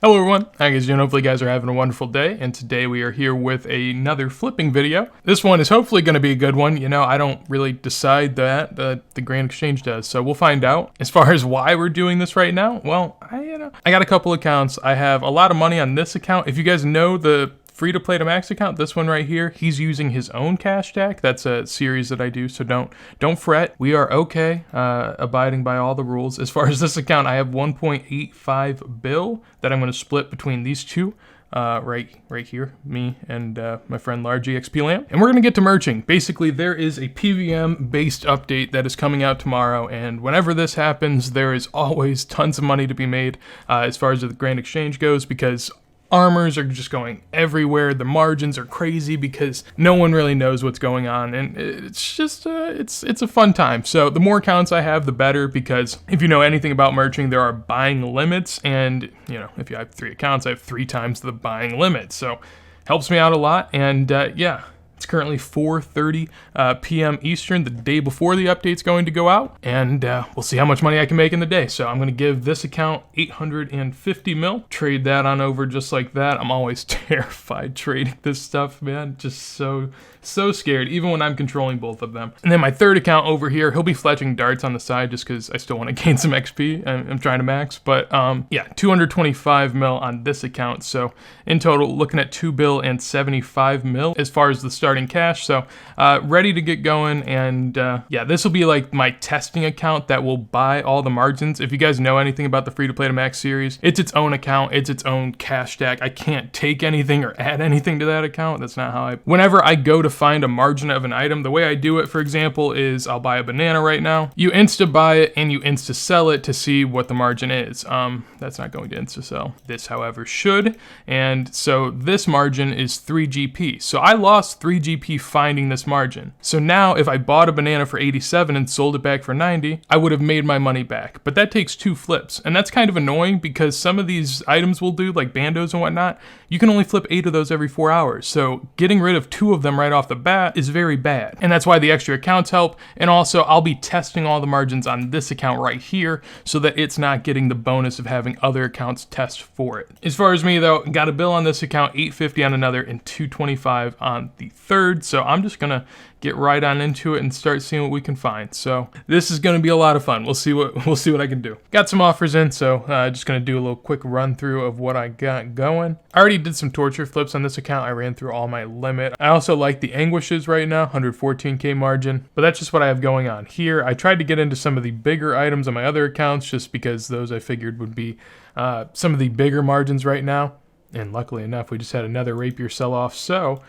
Hello everyone, how you guys doing? Hopefully you guys are having a wonderful day, and today we are here with another flipping video. This one is hopefully going to be a good one. You know, I don't really decide that, the Grand Exchange does, so we'll find out. As far as why we're doing this right now, well, I got a couple accounts. I have a lot of money on this account. If you guys know the free to play to max account, this one right here, he's using his own cash stack. That's a series that I do, so don't fret. We are okay, abiding by all the rules. As far as this account, I have 1.85 bill that I'm going to split between these two. Right here, me and my friend Large EXP Lamp. And we're going to get to merching. Basically, there is a PVM-based update that is coming out tomorrow, and whenever this happens, there is always tons of money to be made as far as the Grand Exchange goes, because armors are just going everywhere. The margins are crazy because no one really knows what's going on, and it's just it's a fun time. So the more accounts I have, the better, because if you know anything about merching, there are buying limits, and you know, if you have 3 accounts, I have 3 times the buying limit. So helps me out a lot, and yeah. It's currently 4:30 p.m. Eastern, the day before the update's going to go out, and we'll see how much money I can make in the day. So I'm going to give this account 850 mil, trade that on over just like that. I'm always terrified trading this stuff, man. Just so scared, even when I'm controlling both of them. And then my third account over here, he'll be fletching darts on the side just because I still want to gain some XP. I'm trying to max, but yeah, 225 mil on this account. So in total, looking at 2 bill and 75 mil as far as the starting cash. So ready to get going, and yeah, this will be like my testing account that will buy all the margins. If you guys know anything about the free to play to max series, it's its own account, it's its own cash stack. I can't take anything or add anything to that account. That's not how whenever I go to find a margin of an item, the way I do it, for example, is I'll buy a banana right now. You insta buy it and you insta sell it to see what the margin is. That's not going to insta sell. This, however, should. And so this margin is 3 GP. So I lost 3 GP finding this margin. So now if I bought a banana for 87 and sold it back for 90, I would have made my money back. But that takes 2 flips. And that's kind of annoying because some of these items will do, like bandos and whatnot, you can only flip 8 of those every 4 hours. So getting rid of 2 of them right off the bat is very bad. And that's why the extra accounts help. And also I'll be testing all the margins on this account right here so that it's not getting the bonus of having other accounts test for it. As far as me though, got a bill on this account, 850 on another, and 225 on the third. So I'm just gonna get right on into it and start seeing what we can find. So this is going to be a lot of fun. We'll see what I can do. Got some offers in, so just going to do a little quick run through of what I got going. I already did some torture flips on this account. I ran through all my limit. I also like the anguishes right now, 114k margin, but that's just what I have going on here. I tried to get into some of the bigger items on my other accounts just because those I figured would be some of the bigger margins right now. And luckily enough, we just had another rapier sell-off. So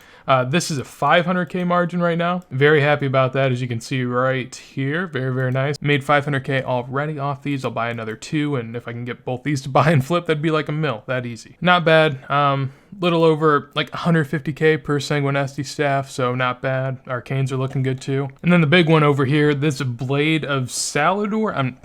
this is a 500k margin right now. Very happy about that, as you can see right here. Very, very nice. Made 500k already off these. I'll buy another 2, and if I can get both these to buy and flip, that'd be like a mil. That easy. Not bad. Little over like 150k per Sanguinesti staff, so not bad. Arcanes are looking good too. And then the big one over here, this Blade of Salador.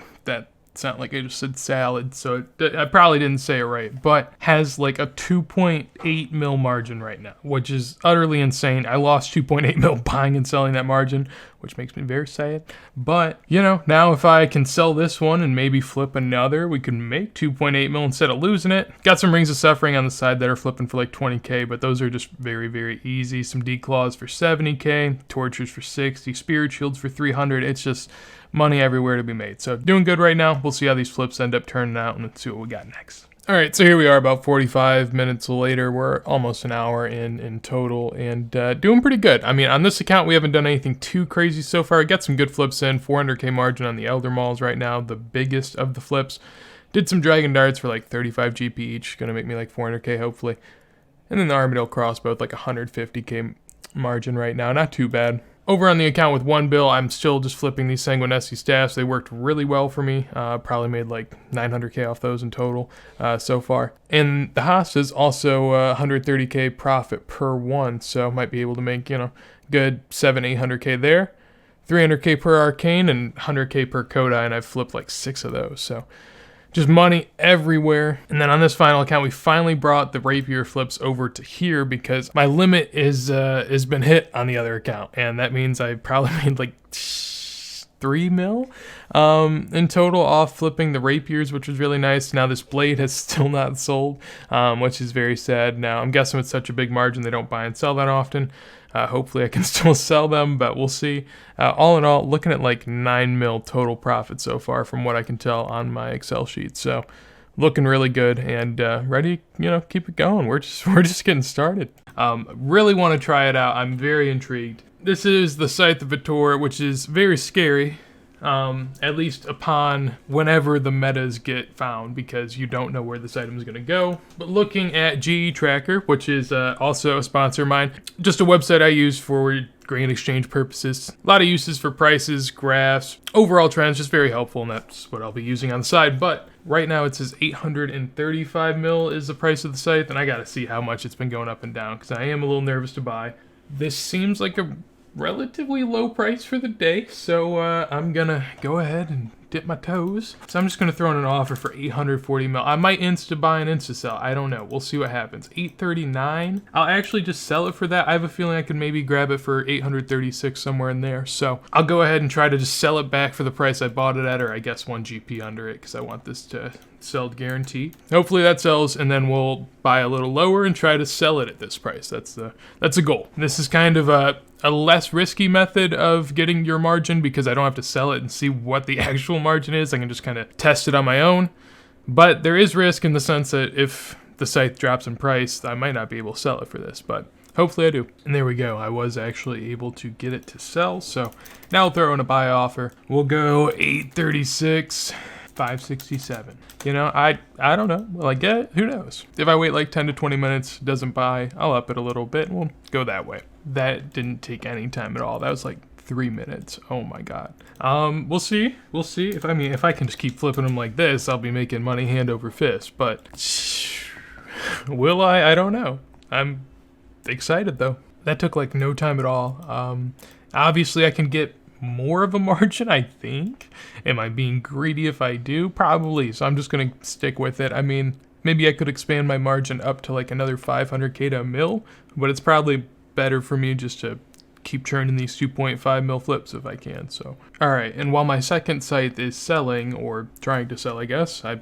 It's not like I just said salad, so I probably didn't say it right, but has like a 2.8 mil margin right now, which is utterly insane. I lost 2.8 mil buying and selling that margin, which makes me very sad. But, you know, now if I can sell this one and maybe flip another, we can make 2.8 mil instead of losing it. Got some Rings of Suffering on the side that are flipping for like 20k, but those are just very, very easy. Some declaws for 70k, tortures for 60, spirit shields for 300. It's just money everywhere to be made. So doing good right now. We'll see how these flips end up turning out, and let's see what we got next. All right, so here we are about 45 minutes later. We're almost an hour in total, and doing pretty good. I mean, on this account, we haven't done anything too crazy so far. I got some good flips in, 400k margin on the Elder Mauls right now, the biggest of the flips. Did some Dragon Darts for like 35 GP each, gonna make me like 400k hopefully. And then the Armadillo Crossbow with like 150k margin right now, not too bad. Over on the account with 1 bill, I'm still just flipping these Sanguinesti staffs. They worked really well for me. Probably made like 900k off those in total so far. And the Hostas also 130k profit per one, so might be able to make, you know, good 700-800k there. 300k per Arcane and 100k per Kodai, and I've flipped like 6 of those, so just money everywhere. And then on this final account, we finally brought the rapier flips over to here because my limit is been hit on the other account, and that means I probably made like 3 mil in total off flipping the rapiers, which was really nice. Now this blade has still not sold, which is very sad. Now I'm guessing with such a big margin they don't buy and sell that often. Hopefully I can still sell them, but we'll see. All in all, looking at like 9 mil total profit so far from what I can tell on my Excel sheet. So looking really good and ready, keep it going. We're just getting started. Really want to try it out. I'm very intrigued. This is the Scythe of Vitor, which is very scary, at least upon whenever the metas get found, because you don't know where this item is going to go. But looking at GE Tracker, which is also a sponsor of mine, just a website I use for grain exchange purposes. A lot of uses for prices, graphs, overall trends, just very helpful, and that's what I'll be using on the side. But right now it says 835 mil is the price of the Scythe, and I gotta see how much it's been going up and down, because I am a little nervous to buy. This seems like a relatively low price for the day, so I'm gonna go ahead and dip my toes. So I'm just gonna throw in an offer for 840 mil. I might insta buy and insta sell. I don't know. We'll see what happens. 839. I'll actually just sell it for that. I have a feeling I could maybe grab it for 836 somewhere in there. So I'll go ahead and try to just sell it back for the price I bought it at, or I guess 1 GP under it, because I want this to sell guaranteed. Hopefully that sells, and then we'll buy a little lower and try to sell it at this price. That's a goal. This is kind of a less risky method of getting your margin, because I don't have to sell it and see what the actual margin is. I can just kind of test it on my own. But there is risk in the sense that if the Scythe drops in price, I might not be able to sell it for this, but hopefully I do. And there we go. I was actually able to get it to sell. So now I'll throw in a buy offer. We'll go 836. 567. I don't know. Will I get it? Who knows? If I wait like 10 to 20 minutes, doesn't buy, I'll up it a little bit and we'll go that way. That didn't take any time at all. That was like 3 minutes. Oh my god. We'll see. We'll see. If I can just keep flipping them like this, I'll be making money hand over fist. But will I? I don't know. I'm excited though. That took like no time at all. Obviously I can get more of a margin, I think. Am I being greedy if I do? Probably. So I'm just gonna stick with it. Maybe I could expand my margin up to like another 500k to a mil, but it's probably better for me just to keep churning these 2.5 mil flips if I can. So alright, and while my second Scythe is selling, or trying to sell, I guess, I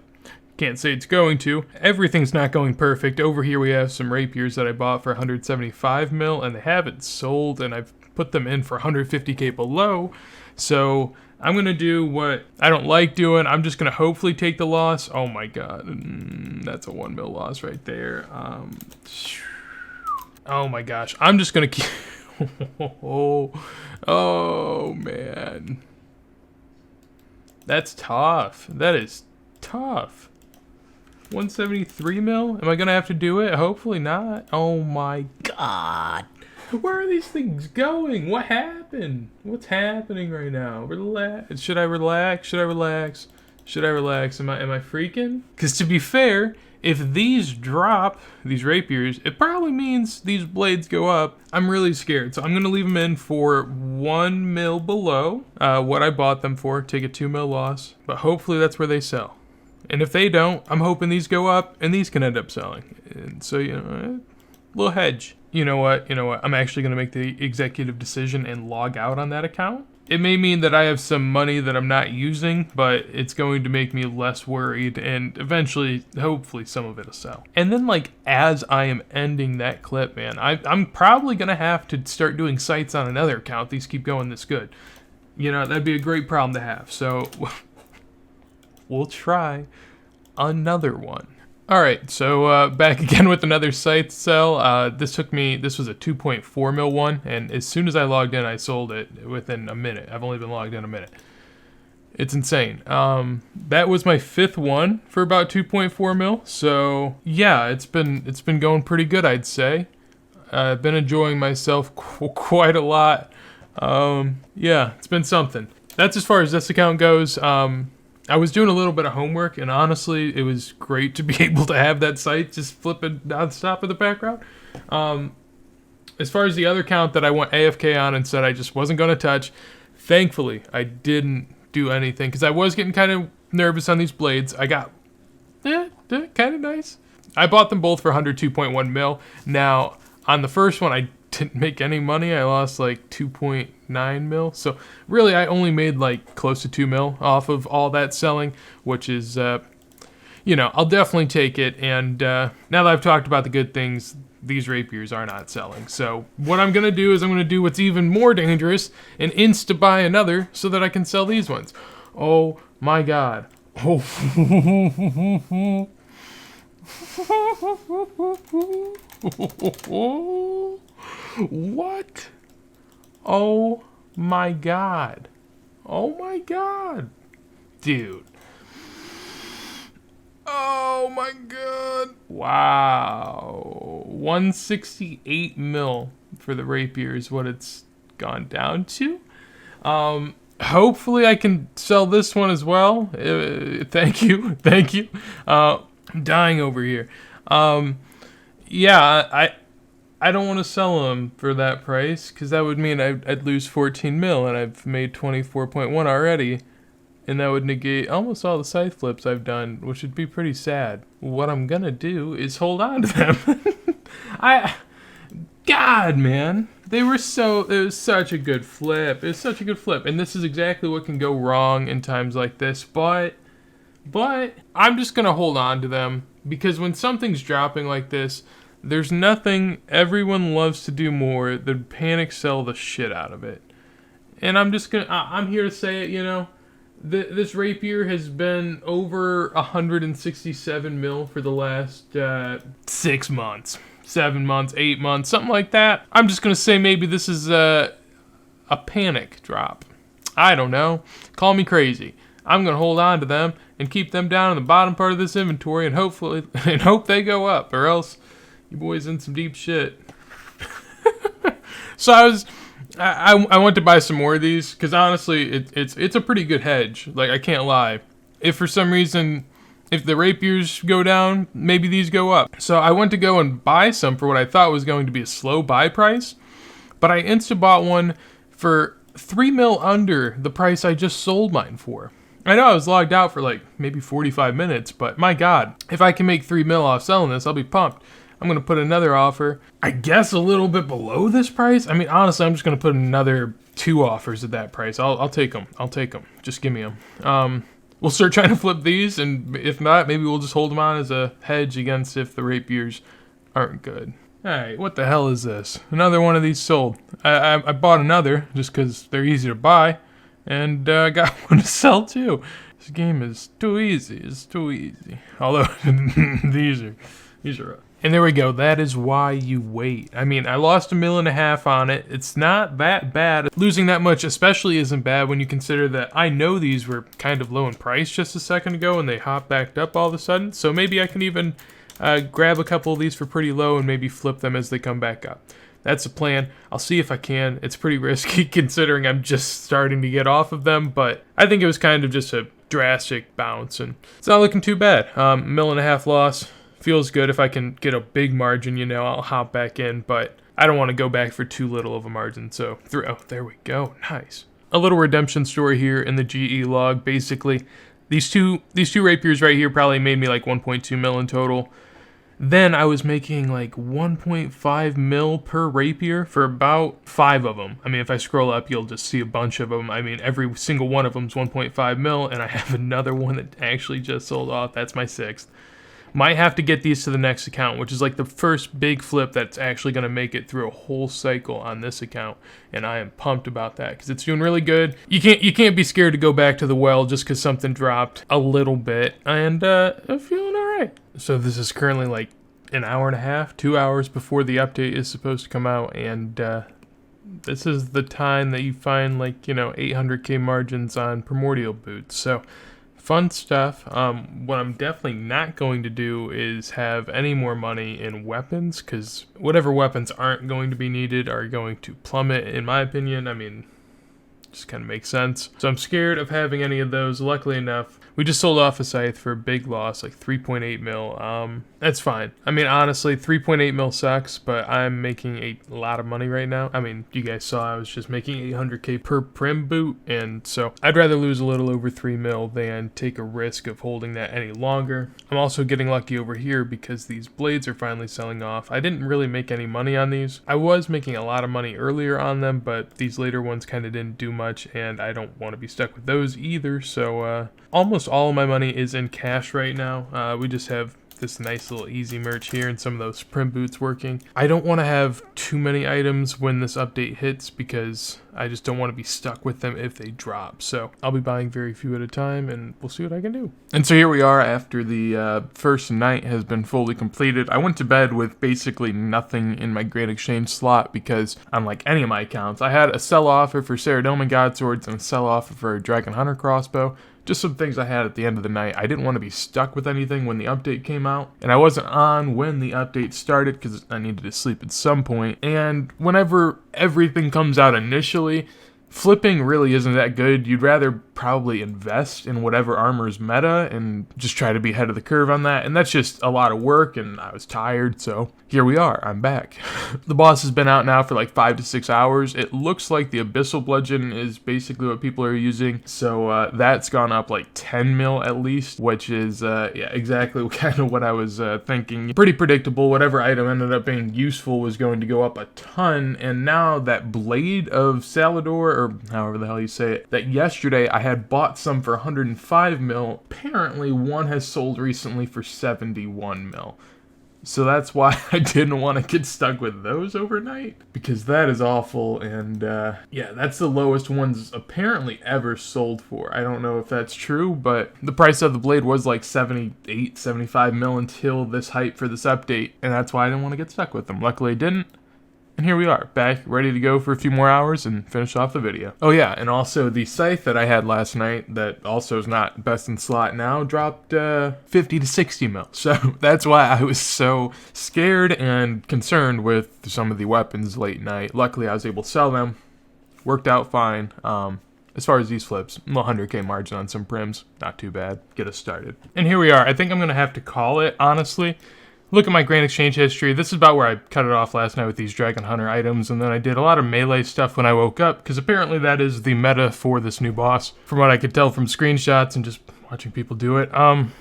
can't say it's going to. Everything's not going perfect. Over here we have some rapiers that I bought for 175 mil, and they haven't sold, and I've put them in for 150k below. So I'm gonna do what I don't like doing. I'm just gonna hopefully take the loss. Oh my god, that's a 1 mil loss right there. Oh my gosh, I'm just gonna keep oh man, that's tough. That is tough. 173 mil? Am I gonna have to do it? Hopefully not. Oh my god. Where are these things going? What happened? What's happening right now? Relax. Should I relax? Should I relax? Should I relax? Am I freaking? Because to be fair, if these drop, these rapiers, it probably means these blades go up. I'm really scared. So I'm going to leave them in for 1 mil below what I bought them for. Take a 2 mil loss. But hopefully that's where they sell. And if they don't, I'm hoping these go up and these can end up selling. And so, little hedge. You know what? I'm actually going to make the executive decision and log out on that account. It may mean that I have some money that I'm not using, but it's going to make me less worried, and eventually, hopefully, some of it will sell. And then, as I am ending that clip, man, I'm probably going to have to start doing sites on another account. These keep going this good. That'd be a great problem to have. So, we'll try another one. Alright, so back again with another Scythe sell. This was a 2.4 mil one, and as soon as I logged in, I sold it within a minute. I've only been logged in a minute. It's insane. That was my 5th one for about 2.4 mil, so yeah, it's been going pretty good, I'd say. I've been enjoying myself quite a lot. Yeah, it's been something. That's as far as this account goes. I was doing a little bit of homework, and honestly, it was great to be able to have that site just flipping nonstop in the background. As far as the other account that I went AFK on and said I just wasn't going to touch, thankfully, I didn't do anything, because I was getting kind of nervous on these blades. I got, kind of nice. I bought them both for 102.1 mil. Now, on the first one, I didn't make any money. I lost like 2.9 mil. So really, I only made like close to 2 mil off of all that selling, which is, I'll definitely take it. And now that I've talked about the good things, these rapiers are not selling. So what I'm going to do is I'm going to do what's even more dangerous and insta-buy another so that I can sell these ones. Oh my God. Oh. What? Oh my God. Oh my God. Dude. Oh my God. Wow. 168 mil for the rapier is what it's gone down to. Hopefully I can sell this one as well. Thank you. Thank you. I'm dying over here. Yeah, I don't want to sell them for that price because that would mean I'd lose 14 mil and I've made 24.1 already. And that would negate almost all the scythe flips I've done, which would be pretty sad. What I'm gonna do is hold on to them. God, man. It was such a good flip. It was such a good flip. And this is exactly what can go wrong in times like this. But I'm just gonna hold on to them because when something's dropping like this, there's nothing everyone loves to do more than panic sell the shit out of it. And I'm here to say it, This rapier has been over 167 mil for the last 6 months, 7 months, 8 months, something like that. I'm just going to say maybe this is a panic drop. I don't know. Call me crazy. I'm going to hold on to them and keep them down in the bottom part of this inventory and hope they go up, or else you boys in some deep shit. So I want to buy some more of these because honestly, it's a pretty good hedge. Like, I can't lie. If for some reason, if the rapiers go down, maybe these go up. So I went to go and buy some for what I thought was going to be a slow buy price, but I insta-bought one for 3 mil under the price I just sold mine for. I know I was logged out for like maybe 45 minutes, but my God, if I can make 3 mil off selling this, I'll be pumped. I'm going to put another offer, I guess a little bit below this price. I mean, honestly, I'm just going to put another 2 offers at that price. I'll take them. I'll take them. Just give me them. We'll start trying to flip these, and if not, maybe we'll just hold them on as a hedge against if the rapiers aren't good. All right, what the hell is this? Another one of these sold. I bought another just because they're easy to buy, and got one to sell too. This game is too easy. It's too easy. Although these are rough. And there we go. That is why you wait. I mean, I lost $1.5 million on it. It's not that bad. Losing that much especially isn't bad when you consider that I know these were kind of low in price just a second ago and they hopped back up all of a sudden. So maybe I can even grab a couple of these for pretty low and maybe flip them as they come back up. That's the plan. I'll see if I can. It's pretty risky considering I'm just starting to get off of them, but I think it was kind of just a drastic bounce and it's not looking too bad. $1.5 million loss. Feels good. If I can get a big margin, I'll hop back in, but I don't want to go back for too little of a margin. So, there we go. Nice. A little redemption story here in the GE log. Basically, these two rapiers right here probably made me like 1.2 mil in total. Then I was making like 1.5 mil per rapier for about 5 of them. I mean, if I scroll up, you'll just see a bunch of them. I mean, every single one of them is 1.5 mil, and I have another one that actually just sold off. That's my 6th. Might have to get these to the next account, which is like the first big flip that's actually going to make it through a whole cycle on this account, and I am pumped about that because it's doing really good. You can't be scared to go back to the well just because something dropped a little bit, and I'm feeling all right. So this is currently like an hour and a half, 2 hours before the update is supposed to come out, and this is the time that you find like 800k margins on primordial boots. So. Fun stuff. What I'm definitely not going to do is have any more money in weapons, because whatever weapons aren't going to be needed are going to plummet, in my opinion. I mean, just kind of makes sense. So I'm scared of having any of those. Luckily enough, we just sold off a scythe for a big loss, like 3.8 mil. That's fine. I mean, honestly, 3.8 mil sucks, but I'm making a lot of money right now. I mean, you guys saw I was just making 800k per prim boot, and so I'd rather lose a little over 3 mil than take a risk of holding that any longer. I'm also getting lucky over here because these blades are finally selling off. I didn't really make any money on these. I was making a lot of money earlier on them, but these later ones kind of didn't do much, and I don't want to be stuck with those either. So almost all of my money is in cash right now. We just have this nice little easy merch here and some of those prim boots working. I don't want to have too many items when this update hits because I just don't want to be stuck with them if they drop. So I'll be buying very few at a time and we'll see what I can do. And so here we are after the first night has been fully completed. I went to bed with basically nothing in my Grand Exchange slot because unlike any of my accounts, I had a sell offer for Saradomin Godswords and a sell offer for a Dragon Hunter crossbow. Just some things I had at the end of the night. I didn't want to be stuck with anything when the update came out. And I wasn't on when the update started because I needed to sleep at some point. And whenever everything comes out initially, flipping really isn't that good. You'd rather probably invest in whatever armor is meta and just try to be ahead of the curve on that. And that's just a lot of work and I was tired, so here we are, I'm back. The boss has been out now for like 5 to 6 hours. It looks like the Abyssal Bludgeon is basically what people are using. So that's gone up like 10 mil at least, which is yeah, exactly kind of what I was thinking. Pretty predictable. Whatever item ended up being useful was going to go up a ton. And now that Blade of Salador, or however the hell you say it, that yesterday I had bought some for 105 mil. Apparently one has sold recently for 71 mil. So that's why I didn't want to get stuck with those overnight, because that is awful. And yeah, that's the lowest ones apparently ever sold for. I don't know if that's true, but the price of the blade was like 78, 75 mil until this hype for this update. And that's why I didn't want to get stuck with them. Luckily I didn't. And here we are, back, ready to go for a few more hours and finish off the video. Oh yeah, and also the scythe that I had last night, that also is not best in slot now, dropped 50 to 60 mil. So that's why I was so scared and concerned with some of the weapons late night. Luckily I was able to sell them, worked out fine. As far as these flips, 100k margin on some prims, not too bad, get us started. And here we are, I think I'm gonna have to call it, honestly. Look at my Grand Exchange history. This is about where I cut it off last night with these Dragon Hunter items, and then I did a lot of melee stuff when I woke up, because apparently that is the meta for this new boss, from what I could tell from screenshots and just watching people do it.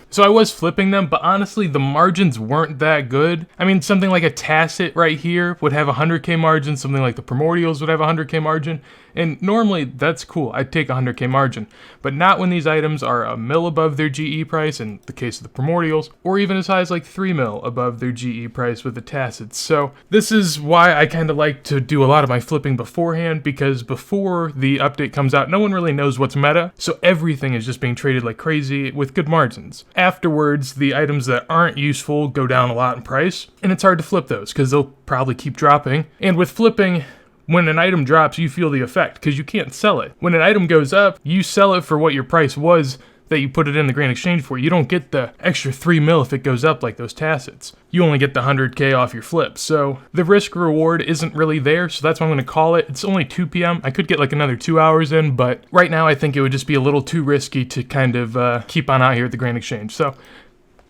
So I was flipping them, but honestly, the margins weren't that good. I mean, something like a Tacit right here would have 100k margin, something like the Primordials would have 100k margin, and normally that's cool, I'd take 100k margin, but not when these items are a mil above their GE price, in the case of the Primordials, or even as high as like 3 mil above their GE price with the Tacits. So this is why I kind of like to do a lot of my flipping beforehand, because before the update comes out, no one really knows what's meta, so everything is just being traded like crazy with good margins. Afterwards, the items that aren't useful go down a lot in price, and it's hard to flip those because they'll probably keep dropping. And with flipping, when an item drops, you feel the effect because you can't sell it. When an item goes up, you sell it for what your price was that you put it in the Grand Exchange for. You don't get the extra 3 mil if it goes up like those Tacits. You only get the 100k off your flip. So the risk reward isn't really there, so that's why I'm going to call it. It's only 2 p.m. I could get like another 2 hours in, but right now I think it would just be a little too risky to kind of keep on out here at the Grand Exchange. So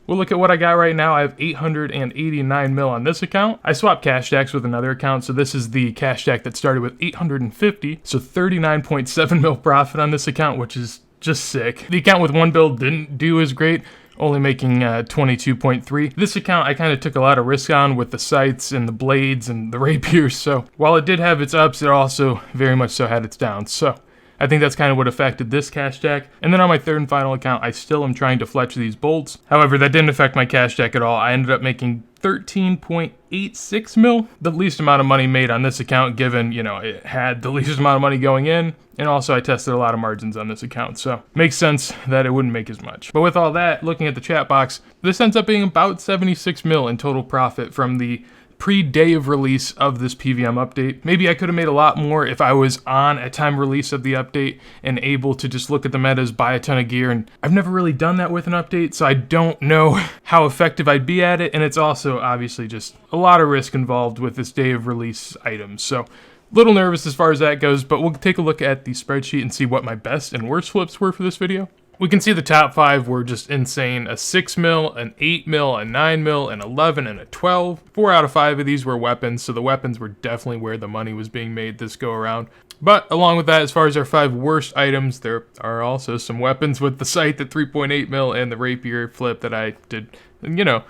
we'll look at what I got right now. I have 889 mil on this account. I swapped cash stacks with another account, so this is the cash stack that started with 850, so 39.7 mil profit on this account, which is just sick. The account with one build didn't do as great, only making 22.3. This account I kind of took a lot of risk on with the scythes and the blades and the rapiers, so while it did have its ups, it also very much so had its downs. So I think that's kind of what affected this cash stack. And then on my third and final account, I still am trying to fletch these bolts. However, that didn't affect my cash stack at all. I ended up making 13.86 mil, the least amount of money made on this account, given, you know, it had the least amount of money going in. And also I tested a lot of margins on this account, so makes sense that it wouldn't make as much. But with all that, looking at the chat box, this ends up being about 76 mil in total profit from the pre-day of release of this PVM update. Maybe I could have made a lot more if I was on at time release of the update and able to just look at the metas, buy a ton of gear, and I've never really done that with an update, so I don't know how effective I'd be at it, and it's also obviously just a lot of risk involved with this day of release items. So Little nervous as far as that goes, but we'll take a look at the spreadsheet and see what my best and worst flips were for this video. We can see the top 5 were just insane. A 6 mil, an 8 mil, a 9 mil, an 11, and a 12. 4 out of 5 of these were weapons, so the weapons were definitely where the money was being made this go around. But along with that, as far as our 5 worst items, there are also some weapons with the sight, the 3.8 mil, and the rapier flip that I did, you know,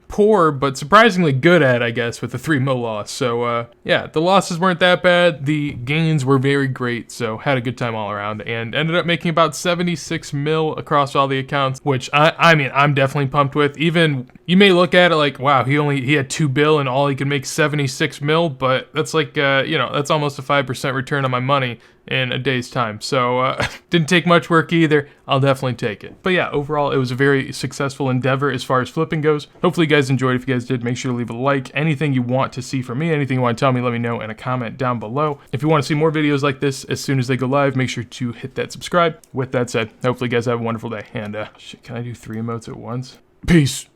poor but surprisingly good at, I guess, with the 3 mil loss. So yeah, the losses weren't that bad. The gains were very great, so had a good time all around, and ended up making about 76 mil across all the accounts, which I mean, I'm definitely pumped with. Even you may look at it like, wow, he had 2 bill and all he could make 76 mil, but that's like you know, that's almost a 5% return on my money in a day's time. So didn't take much work either. I'll definitely take it. But yeah, overall it was a very successful endeavor as far as flipping goes. Hopefully you guys enjoyed. If you guys did, make sure to leave a like. Anything you want to see from me, anything you want to tell me, let me know in a comment down below. If you want to see more videos like this as soon as they go live, make sure to hit that subscribe. With that said, hopefully you guys have a wonderful day. And shit, can I do 3 emotes at once? Peace.